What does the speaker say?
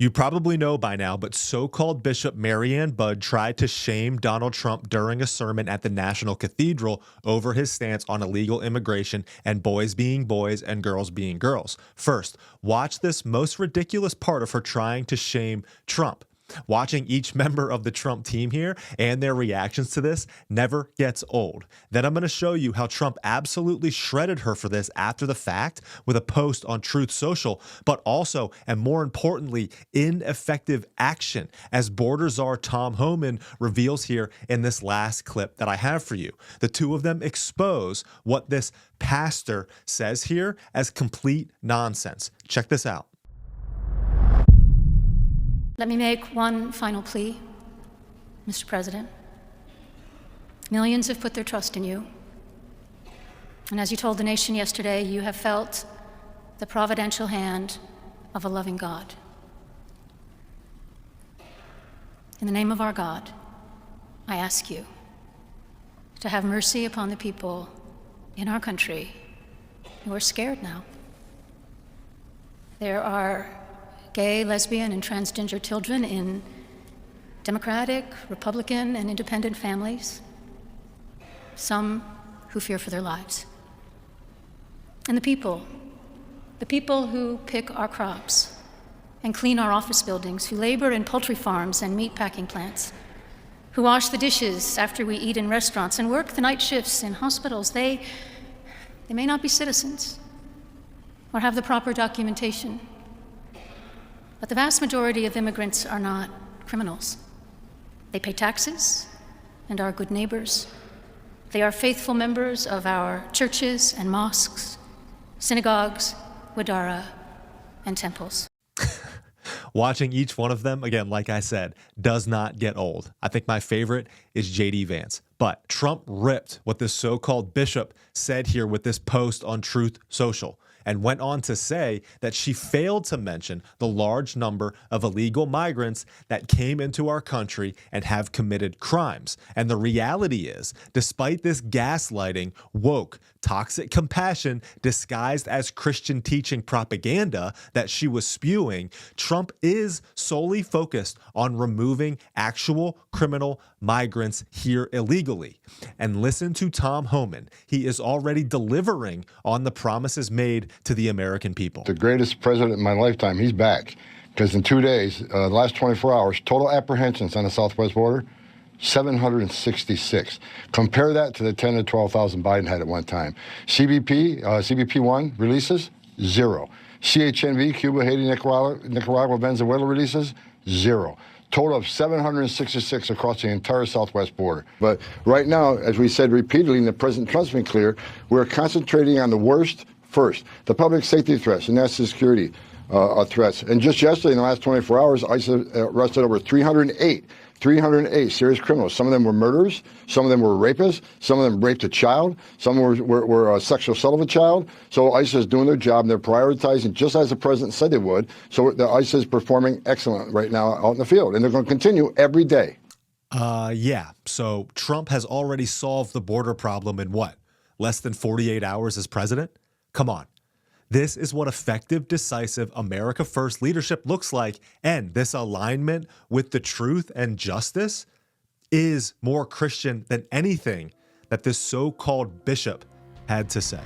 You probably know by now, but so-called Bishop Mariann Budde tried to shame Donald Trump during a sermon at the National Cathedral over his stance on illegal immigration and boys being boys and girls being girls. First, watch this most ridiculous part of her trying to shame Trump. Watching each member of the Trump team here and their reactions to this never gets old. Then I'm going to show you how Trump absolutely shredded her for this after the fact with a post on Truth Social, but also, and more importantly, ineffective action, as border czar Tom Homan reveals here in this last clip that I have for you. The two of them expose what this pastor says here as complete nonsense. Check this out. Let me make one final plea, Mr. President. Millions have put their trust in you. And as you told the nation yesterday, you have felt the providential hand of a loving God. In the name of our God, I ask you to have mercy upon the people in our country who are scared now. There are gay, lesbian, and transgender children in Democratic, Republican, and independent families, some who fear for their lives. And the people who pick our crops and clean our office buildings, who labor in poultry farms and meat packing plants, who wash the dishes after we eat in restaurants and work the night shifts in hospitals, they may not be citizens or have the proper documentation. But the vast majority of immigrants are not criminals. They pay taxes and are good neighbors. They are faithful members of our churches and mosques, synagogues, wadara, and temples. Watching each one of them, again, like I said, does not get old. I think my favorite is J.D. Vance. But Trump ripped what this so-called bishop said here with this post on Truth Social, and went on to say that she failed to mention the large number of illegal migrants that came into our country and have committed crimes. And the reality is, despite this gaslighting, woke, toxic compassion disguised as Christian teaching propaganda that she was spewing, Trump is solely focused on removing actual criminal migrants here illegally. And listen to Tom Homan. He is already delivering on the promises made to the American people. The greatest president in my lifetime, he's back. Because in 2 days, the last 24 hours, total apprehensions on the southwest border, 766. Compare that to the 10 to 12,000 Biden had at one time. CBP-1 releases, 0. CHNV, Cuba, Haiti, Nicaragua, Venezuela releases, 0. Total of 766 across the entire southwest border. But right now, as we said repeatedly, and the President Trump's been clear, we're concentrating on the worst first. The public safety threats, the national security threats. And just yesterday, in the last 24 hours, ICE arrested over 308 serious criminals. Some of them were murderers. Some of them were rapists. Some of them raped a child. Some were sexual assault of a child. So ICE is doing their job, and they're prioritizing just as the president said they would. So the ICE is performing excellent right now out in the field, and they're going to continue every day. Yeah. So Trump has already solved the border problem in what? Less than 48 hours as president? Come on. This is what effective, decisive, America First leadership looks like, and this alignment with the truth and justice is more Christian than anything that this so-called bishop had to say.